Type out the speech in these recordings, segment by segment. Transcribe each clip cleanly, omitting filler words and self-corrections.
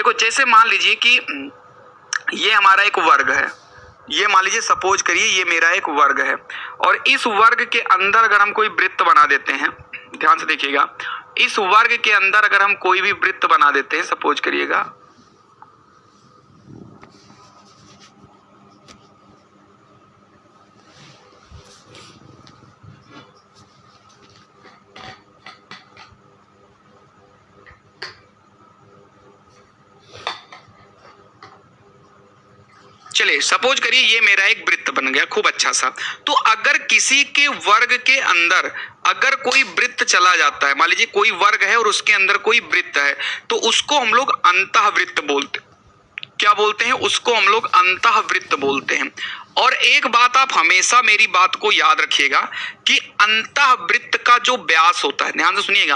देखो जैसे मान लीजिए कि ये हमारा एक वर्ग है, ये मान लीजिए सपोज करिए ये मेरा एक वर्ग है, और इस वर्ग के अंदर अगर हम कोई वृत्त बना देते हैं, ध्यान से देखिएगा, इस वर्ग के अंदर अगर हम कोई भी वृत्त बना देते हैं, सपोज करिएगा चलिए सपोज करिए ये मेरा एक वृत्त बन गया खूब अच्छा सा। तो अगर किसी के वर्ग के अंदर अगर कोई वृत्त चला जाता है, मान लीजिए कोई वर्ग है और उसके अंदर कोई वृत्त है, तो उसको हम लोग अंतःवृत्त बोलते, क्या बोलते हैं, उसको हम लोग अंतःवृत्त बोलते हैं। और एक बात आप हमेशा मेरी बात को याद रखिएगा कि अंतःवृत्त का जो व्यास होता है, ध्यान से सुनिएगा,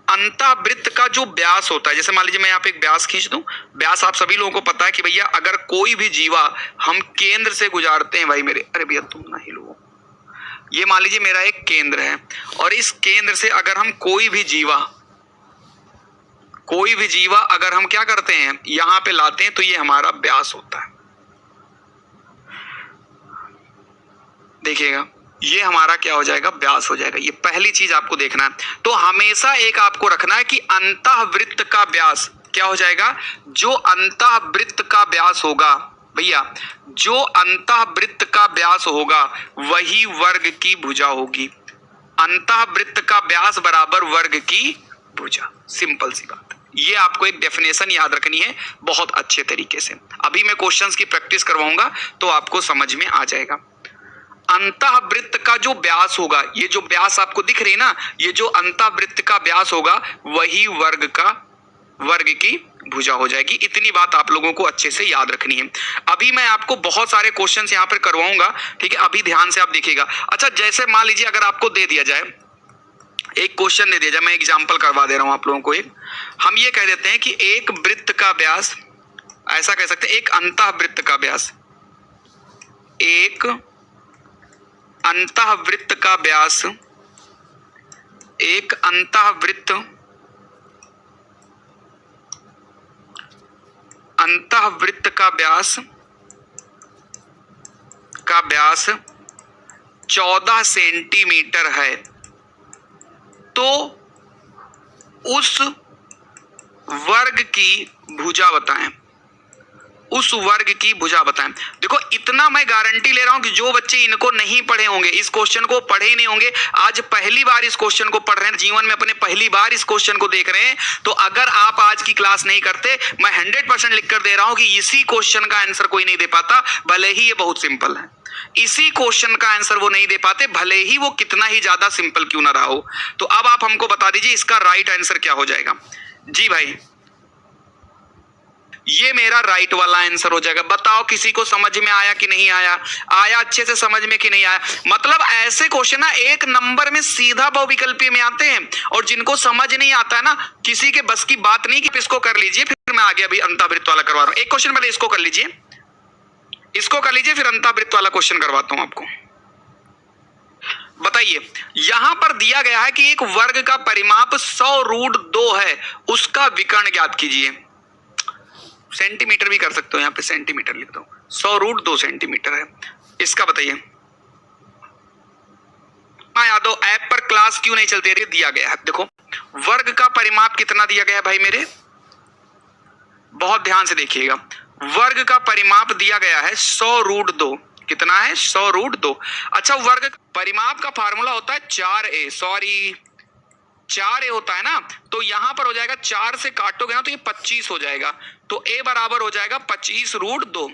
अंतःवृत्त का जो व्यास होता है, जैसे मान लीजिए मैं यहाँ पे एक व्यास खींच दूं, व्यास आप सभी लोगों को पता है कि भैया अगर कोई भी जीवा हम केंद्र से गुजारते हैं, भाई मेरे, अरे भैया तुम ना हिलो, ये मान लीजिए मेरा एक केंद्र है, और इस केंद्र से अगर हम कोई भी जीवा अगर हम क्या करते हैं, यहां पे लाते हैं, तो ये हमारा व्यास होता है। देखिएगा ये हमारा क्या हो जाएगा, व्यास हो जाएगा। ये पहली चीज आपको देखना है। तो हमेशा एक आपको रखना है कि अंतःवृत्त का व्यास क्या हो जाएगा, जो अंतःवृत्त का व्यास होगा भैया, जो अंतःवृत्त का व्यास होगा वही वर्ग की भुजा होगी। अंतःवृत्त का व्यास बराबर वर्ग की भुजा, सिंपल सी बात। ये आपको एक डेफिनेशन याद रखनी है बहुत अच्छे तरीके से। अभी मैं क्वेश्चंस की प्रैक्टिस करवाऊंगा तो आपको समझ में आ जाएगा। अंतःवृत्त का जो व्यास होगा, ये जो व्यास आपको दिख रही है ना, ये जो अंतःवृत्त का व्यास होगा वही वर्ग की भुजा हो जाएगी। इतनी बात आप लोगों को अच्छे से याद रखनी है। अभी मैं आपको बहुत सारे क्वेश्चंस यहाँ पर करवाऊंगा, ठीक है, अभी ध्यान से आप देखिएगा। अच्छा जैसे मान लीजिए अगर आपको दे दिया जाए, एक क्वेश्चन दे दिया जाए, मैं एग्जांपल करवा दे रहा हूं आप लोगों को। एक हम ये कह देते हैं कि एक वृत्त का व्यास, ऐसा कह सकते हैं, एक अंतःवृत्त का व्यास, एक अंतःवृत्त का व्यास, एक अंतःवृत्त का व्यास 14 सेंटीमीटर है, तो उस वर्ग की भुजा बताएं, उस वर्ग की भुजा बताएं। देखो इतना मैं गारंटी ले रहा हूं कि जो बच्चे इनको नहीं पढ़े होंगे, इस क्वेश्चन को पढ़े नहीं होंगे, आज पहली बार इस क्वेश्चन को पढ़ रहे हैं, जीवन में अपने पहली बार इस क्वेश्चन को देख रहे हैं, तो अगर आप आज की क्लास नहीं करते, मैं 100% लिख कर दे रहा हूं कि इसी क्वेश्चन का आंसर कोई नहीं दे पाता, भले ही ये बहुत सिंपल है। इसी क्वेश्चन का आंसर वो नहीं दे पाते, भले ही वो कितना ही ज्यादा सिंपल क्यों ना रहा हो। तो अब आप हमको बता दीजिए इसका राइट आंसर क्या हो जाएगा। जी भाई, ये मेरा राइट वाला आंसर हो जाएगा। बताओ किसी को समझ में आया कि नहीं आया, आया अच्छे से समझ में कि नहीं आया। मतलब ऐसे क्वेश्चन ना एक नंबर में सीधा बहुविकल्पीय में आते हैं, और जिनको समझ नहीं आता है ना, किसी के बस की बात नहीं कि इसको कर लीजिए, फिर मैं आगे अभी अंतःवृत्त वाला करवा रहा हूं। एक क्वेश्चन पहले इसको कर लीजिए, इसको कर लीजिए, फिर अंतःवृत्त वाला क्वेश्चन करवाता हूं आपको। बताइए, यहां पर दिया गया है कि एक वर्ग का परिमाप 100√2 है, उसका विकर्ण ज्ञात कीजिए। सेंटीमीटर भी कर सकते हो, यहां पे सेंटीमीटर लिख दो, 100√2 सेंटीमीटर है, इसका बताइए। हाँ यादव ऐप पर क्लास क्यों नहीं चलती है, दिया गया है। देखो वर्ग का परिमाप कितना दिया गया है भाई मेरे, बहुत ध्यान से देखिएगा। वर्ग का परिमाप दिया गया है 100√2, कितना है, 100√2। अच्छा वर्ग परिमाप का फार्मूला होता है 4a, सॉरी 4a होता है ना, तो यहां पर हो जाएगा 4 से काटोगे ना तो ये 25 हो जाएगा, तो a बराबर हो जाएगा 25√2।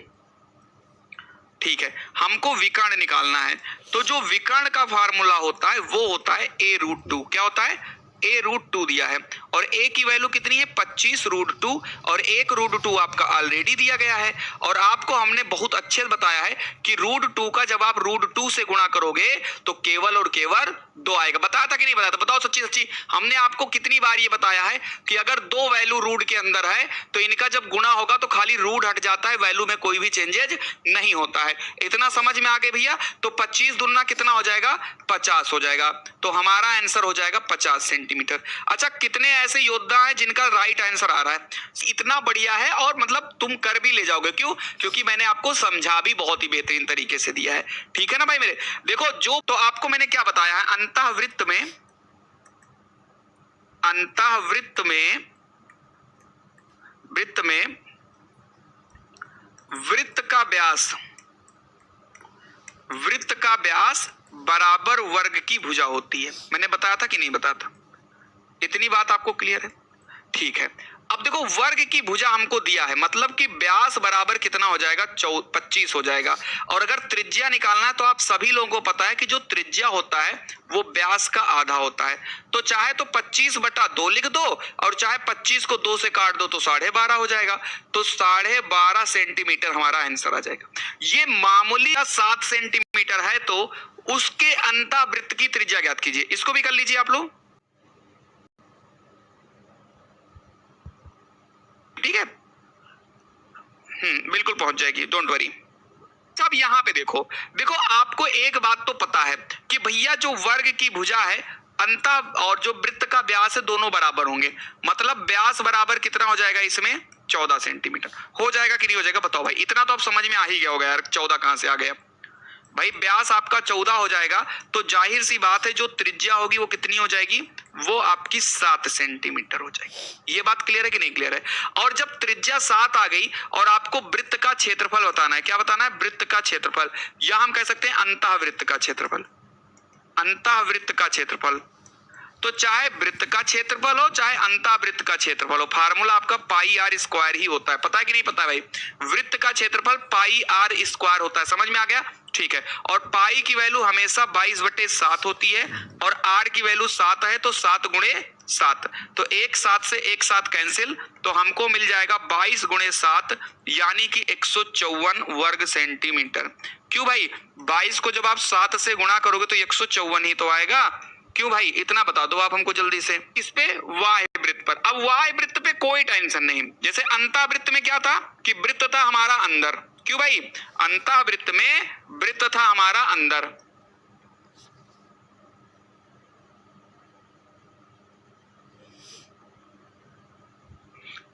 ठीक है, हमको विकर्ण निकालना है, तो जो विकर्ण का फार्मूला होता है वो होता है a√2। क्या होता है, a√2 दिया है, और a की वैल्यू कितनी है, 25√2, और 1√2 आपका ऑलरेडी दिया गया है। और आपको हमने बहुत अच्छे से बताया है कि √2 का जब आप √2 से गुणा करोगे तो केवल और केवल 2 आएगा। बताया था कि नहीं बताया था, बताओ सच्ची सच्ची। हमने आपको कितनी बार ये बताया है कि अगर 2 वैल्यू रूट के अंदर है तो इनका जब गुणा होगा तो खाली रूट हट जाता है, वैल्यू में कोई भी चेंजेज नहीं होता है। इतना समझ में आ गए भैया। तो 25 दूना कितना हो जाएगा, 50 हो जाएगा, तो हमारा आंसर हो जाएगा 50 सेंटीमीटर। अच्छा कितने ऐसे योद्धा हैं जिनका राइट आंसर आ रहा है। इतना बढ़िया है और मतलब तुम कर भी ले जाओगे। क्यों? क्योंकि मैंने आपको समझा भी बहुत ही बेहतरीन तरीके से दिया है। ठीक है ना भाई मेरे? देखो जो तो आपको मैंने क्या बताया है, अंतःवृत्त में वृत्त का व्यास बराबर वर्ग की भुजा होती है। मैंने बताया था कि नहीं बताया था? इतनी बात आपको क्लियर है? ठीक है। अब देखो वर्ग की भुजा हमको दिया है, मतलब कि व्यास बराबर कितना हो जाएगा? 25 हो जाएगा। और अगर त्रिज्या निकालना है तो आप सभी लोगों को पता है कि जो त्रिज्या होता है वो व्यास का आधा होता है। तो चाहे तो 25/2 लिख दो और चाहे 25 को 2 से काट दो तो 12.5 हो जाएगा। तो 12.5 सेंटीमीटर हमारा आंसर आ जाएगा। ये मामूली 7 सेंटीमीटर है, तो उसके अंतःवृत्त की त्रिज्या ज्ञात कीजिए। इसको भी कर लीजिए आप लोग। ठीक है, बिल्कुल पहुंच जाएगी, डोंट वरी। अब यहां पे देखो आपको एक बात तो पता है कि भैया जो वर्ग की भुजा है अंतः और जो वृत्त का व्यास है दोनों बराबर होंगे। मतलब व्यास बराबर कितना हो जाएगा इसमें? 14 सेंटीमीटर हो जाएगा कि नहीं हो जाएगा? बताओ भाई, इतना तो आप समझ में आ ही गया होगा यार। 14 कहां से आ गया भाई? व्यास आपका 14 हो जाएगा, तो जाहिर सी बात है जो त्रिज्या होगी वो कितनी हो जाएगी? वो आपकी 7 सेंटीमीटर हो जाएगी। ये बात क्लियर है कि नहीं क्लियर है? और जब त्रिज्या 7 आ गई और आपको वृत्त का क्षेत्रफल बताना है, क्या बताना है? वृत्त का क्षेत्रफल, या हम कह सकते हैं अंतःवृत्त का क्षेत्रफल। अंतःवृत्त का क्षेत्रफल, तो चाहे वृत्त का क्षेत्रफल हो चाहे अंतःवृत्त का क्षेत्रफल हो, फार्मूला आपका पाई आर स्क्वायर ही होता है। पता है कि नहीं पता है भाई? वृत्त का क्षेत्रफल पाई आर स्क्वायर होता है। समझ में आ गया? ठीक है। और पाई की वैल्यू हमेशा 22/7 होती है और आर की वैल्यू 7 है, तो 7 गुणे 7, तो एक 7 से एक 7 कैंसिल, तो हमको मिल जाएगा 22 गुणे 7 यानी कि 154 वर्ग सेंटीमीटर। क्यों भाई? 22 को जब आप 7 से गुणा करोगे तो 154 ही तो आएगा। क्यों भाई? इतना बता दो आप हमको जल्दी से। इस पे वाह्य वृत्त पर, अब वाह्य वृत्त पे कोई टेंशन नहीं। जैसे अंतःवृत्त में क्या था कि वृत्त था हमारा अंदर। क्यों भाई? अंतःवृत्त में वृत्त था हमारा अंदर।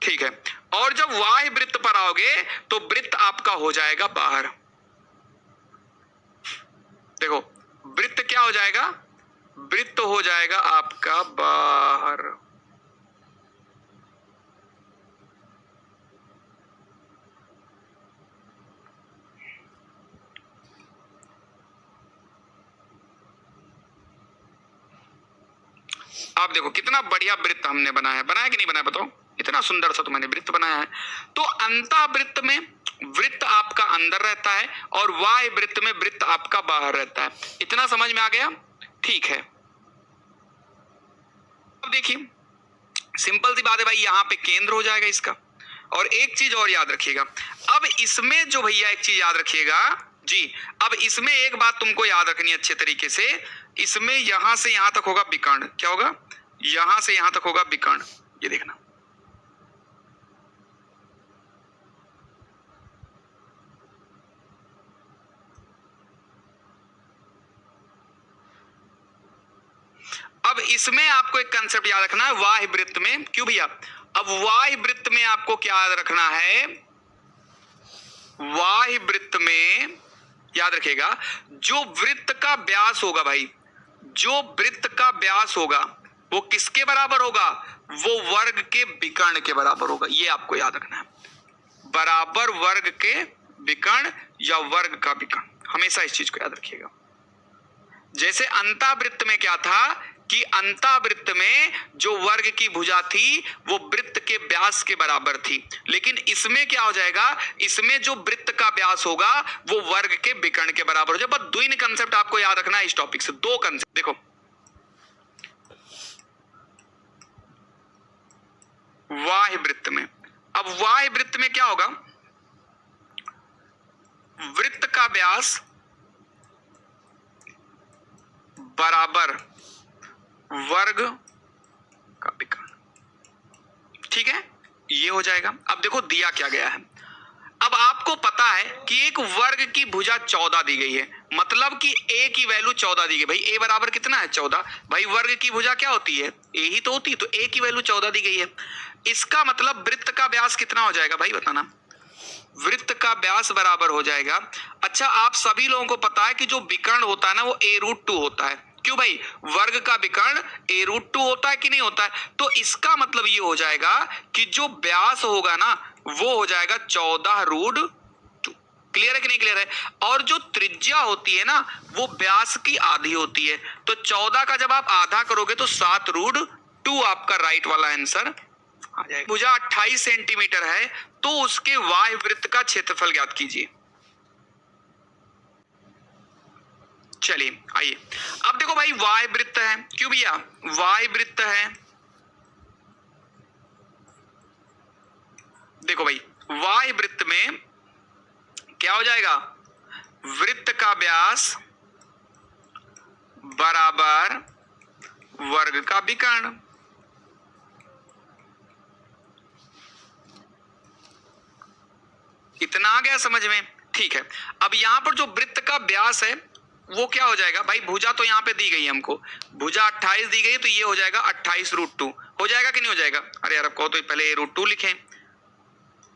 ठीक है। और जब वाह्य वृत्त पर आओगे तो वृत्त आपका हो जाएगा बाहर। देखो वृत्त क्या हो जाएगा? वृत्त हो जाएगा आपका बाहर। आप देखो कितना बढ़िया वृत्त हमने बनाया कि नहीं बनाया? बताओ, इतना सुंदर सा तो मैंने वृत्त बनाया है। तो अंतःवृत्त में वृत्त आपका अंदर रहता है और वाह्य वृत्त में वृत्त आपका बाहर रहता है। इतना समझ में आ गया? ठीक है। अब देखिए सिंपल सी बात है भाई, यहां पे केंद्र हो जाएगा इसका। और एक चीज और याद रखिएगा, अब इसमें जो भैया एक चीज याद रखिएगा जी, अब इसमें एक बात तुमको याद रखनी है अच्छे तरीके से। इसमें यहां से यहां तक होगा विकर्ण। क्या होगा? यहां से यहां तक होगा विकर्ण। ये देखना, अब इसमें आपको एक कंसेप्ट याद रखना है वाह्य वृत्त में। क्यों भैया? अब वाह्य वृत्त में आपको क्या याद रखना है? वाह्य वृत्त में याद रखिएगा जो वृत्त का व्यास होगा भाई, जो वृत्त का व्यास होगा वो किसके बराबर होगा? वो वर्ग के विकर्ण के बराबर होगा। ये आपको याद रखना है, बराबर वर्ग के विकर्ण या वर्ग का विकर्ण। हमेशा इस चीज को याद रखिएगा। जैसे अंतःवृत्त में क्या था कि अंतःवृत्त में जो वर्ग की भुजा थी वो वृत्त के व्यास के बराबर थी, लेकिन इसमें क्या हो जाएगा? इसमें जो वृत्त का व्यास होगा वो वर्ग के विकर्ण के बराबर हो जाएगा। बस दो ही कंसेप्ट आपको याद रखना है इस टॉपिक से, दो कंसेप्ट। देखो वाह्य वृत्त में, अब वाह्य वृत्त में क्या होगा? वृत्त का व्यास बराबर वर्ग का विकर्ण। ठीक है, ये हो जाएगा। अब देखो दिया क्या गया है, अब आपको पता है कि एक वर्ग की भुजा 14 दी गई है, मतलब कि a की वैल्यू 14 दी गई। भाई a बराबर कितना है 14। भाई वर्ग की भुजा क्या होती है, a ही तो होती है, तो a की वैल्यू 14 दी गई है। इसका मतलब वृत्त का व्यास कितना हो जाएगा भाई बताना। वृत्त का व्यास बराबर हो जाएगा, अच्छा आप सभी लोगों को पता है कि जो विकर्ण होता है ना वो a√2 होता है। क्यों भाई, वर्ग का विकर्ण a√2 होता है कि नहीं होता है। तो इसका मतलब ये हो जाएगा कि जो व्यास होगा ना वो हो जाएगा 14√2। क्लियर है कि नहीं क्लियर है। और जो त्रिज्या होती है ना वो व्यास की आधी होती है, तो 14 का जब आप आधा करोगे तो 7√2 आपका राइट वाला आंसर आ जाएगा। भुजा 28 सेंटीमीटर है तो उसके वाह्य वृत्त का क्षेत्रफल ज्ञात कीजिए। चलिए आइए, अब देखो भाई वाह्य वृत्त है, क्यों भैया वाह्य वृत्त है। देखो भाई वाह्य वृत्त में क्या हो जाएगा, वृत्त का व्यास बराबर वर्ग का विकर्ण। इतना आ गया समझ में, ठीक है। अब यहां पर जो वृत्त का व्यास है वो क्या हो जाएगा भाई, भुजा तो यहाँ पे दी गई है हमको, भुजा 28 दी गई है तो ये हो जाएगा 28√2। हो जाएगा कि नहीं हो जाएगा। अरे यार अब कहो तो पहले a√2 लिखें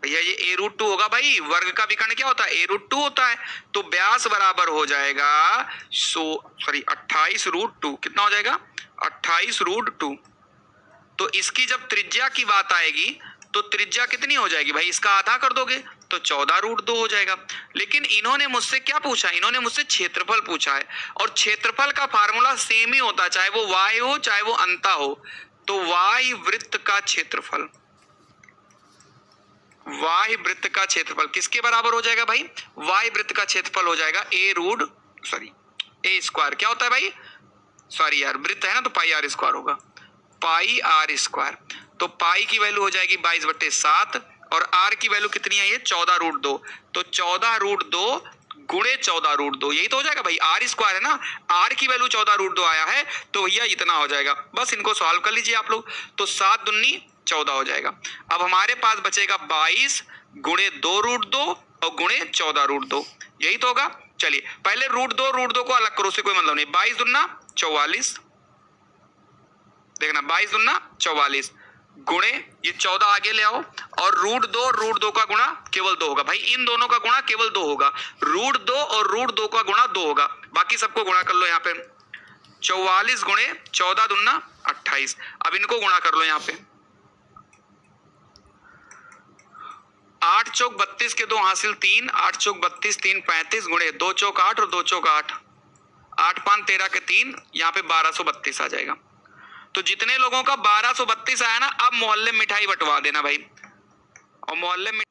भैया, ये a√2 होगा भाई, वर्ग का विकर्ण क्या होता है a√2 होता है। तो व्यास बराबर हो जाएगा 28√2। कितना हो जाएगा 28√2। तो इसकी जब त्रिज्या की बात आएगी तो त्रिज्या कितनी हो जाएगी भाई, इसका आधा कर दोगे तो 14√2 हो जाएगा। लेकिन इन्होंने मुझसे क्या पूछा, इन्होंने मुझसे क्षेत्रफल पूछा है, और क्षेत्रफल का फार्मूला सेम ही होता है, चाहे वो वाय हो चाहे वो अंता हो। तो वाय वृत्त का क्षेत्रफल, वाय वृत्त का क्षेत्रफल किसके बराबर हो जाएगा भाई, वाय वृत्त का क्षेत्रफल हो जाएगा a² क्या होता है भाई, सॉरी यार वृत्त है ना तो πr² होगा, πr²। तो पाई की वैल्यू हो जाएगी 22/7 और r की वैल्यू कितनी है ये 14√2। तो 14√2 गुणे 14√2 यही तो हो जाएगा भाई, r² है ना, r की वैल्यू 14√2 आया है तो भैया इतना हो जाएगा। बस इनको सॉल्व कर लीजिए आप लोग, तो 7 दूनी 14 हो जाएगा। अब हमारे पास बचेगा 22 गुणे 2√2 और गुणे 14√2, यही तो होगा। चलिए पहले √2 को अलग करो, उससे कोई मतलब नहीं। 22 दूना 44, देखना 22 दूना 44 गुणे ये 14 आगे ले आओ, और √2 का गुणा केवल 2 होगा भाई, इन दोनों का गुणा केवल 2 होगा। √2 और √2 का गुणा 2 होगा, बाकी सबको गुणा कर लो यहाँ पे। 44 गुणे 14 दूना 28, अब इनको गुणा कर लो यहाँ पे। 8 चौक 32 के 2 हासिल 3, 8 चौक 32 3 35 गुणे 2 चौक 8 और 2 चौक 8, 8 5 13 के 3, यहाँ पे 1232 आ जाएगा। तो जितने लोगों का 1232 आया ना, अब मोहल्ले में मिठाई बंटवा देना भाई, और मोहल्ले में